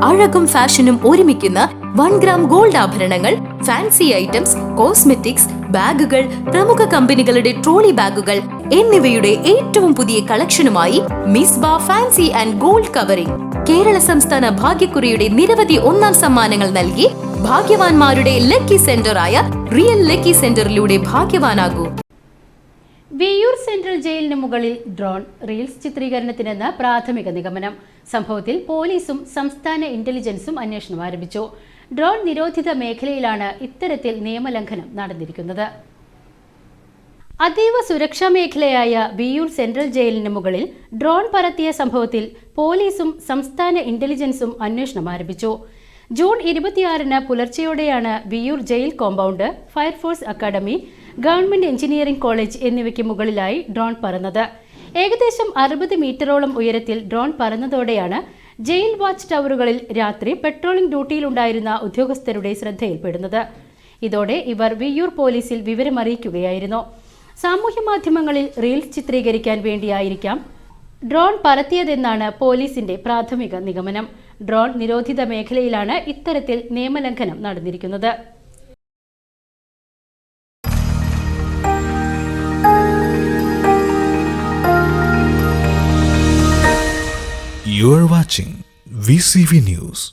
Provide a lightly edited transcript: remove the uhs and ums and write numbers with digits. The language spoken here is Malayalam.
അഴകും ഫാഷനും ഒരുമിക്കുന്ന 1 ഗ്രാം ഗോൾഡ് ആഭരണങ്ങൾ, ഫാൻസി ഐറ്റംസ്, കോസ്മെറ്റിക്സ്, ബാഗുകൾ, പ്രമുഖ കമ്പനികളുടെ ട്രോളി ബാഗുകൾ എന്നിവയുടെ ഏറ്റവും പുതിയ കളക്ഷനുമായി Misba fancy and gold covering Kerala സംസ്ഥാന ഭാഗ്യക്കുറിയുടെ നിരവധി ഒന്നാം സമ്മാനങ്ങൾ നൽകി ഭാഗ്യവാന്മാരുടെ ലക്കി സെന്ററായ റിയൽ ലക്കി സെന്ററിലൂടെ ഭാഗ്യവാനാകൂ. വിയ്യൂർ സെൻട്രൽ ജയിലിന് മുകളിൽ ഡ്രോൺ റീൽസ് ചിത്രീകരണത്തിനെന്ന് പ്രാഥമിക നിഗമനം. സംഭവത്തിൽ പോലീസും സംസ്ഥാന ഇന്റലിജൻസും അന്വേഷണം ആരംഭിച്ചു. ഡ്രോൺ നിരോധിത മേഖലയിലാണ് ഇത്തരത്തിൽ നിയമലംഘനം നടന്നിരിക്കുന്നത്. അതീവ സുരക്ഷാ മേഖലയായ വിയ്യൂർ സെൻട്രൽ ജയിലിന് മുകളിൽ ഡ്രോൺ പറത്തിയ സംഭവത്തിൽ പോലീസും സംസ്ഥാന ഇന്റലിജൻസും അന്വേഷണം ആരംഭിച്ചു. ജൂൺ 26-ന് പുലർച്ചെയോടെയാണ് Viyyur jail compound, fire force academy, government engineering college എന്നിവയ്ക്ക് മുകളിലായി ഡ്രോൺ പറന്നത്. ഏകദേശം 60 മീറ്ററോളം ഉയരത്തിൽ ഡ്രോൺ പറന്നതോടെയാണ് ജയിൽ വാച്ച് ടവറുകളിൽ രാത്രി പെട്രോളിംഗ് ഡ്യൂട്ടിയിലുണ്ടായിരുന്ന ഉദ്യോഗസ്ഥരുടെ ശ്രദ്ധയിൽപ്പെടുന്നത്. ഇതോടെ ഇവർ വിയ്യൂർ പോലീസിൽ വിവരമറിയിക്കുകയായിരുന്നു. സാമൂഹ്യ മാധ്യമങ്ങളിൽ റീൽസ് ചിത്രീകരിക്കാൻ വേണ്ടിയായിരിക്കാം ഡ്രോൺ പറത്തിയതെന്നാണ് പോലീസിന്റെ പ്രാഥമിക നിഗമനം. ഡ്രോൺ നിരോധിത മേഖലയിലാണ് ഇത്തരത്തിൽ നിയമലംഘനം നടന്നിരിക്കുന്നത്. You are watching VCV News.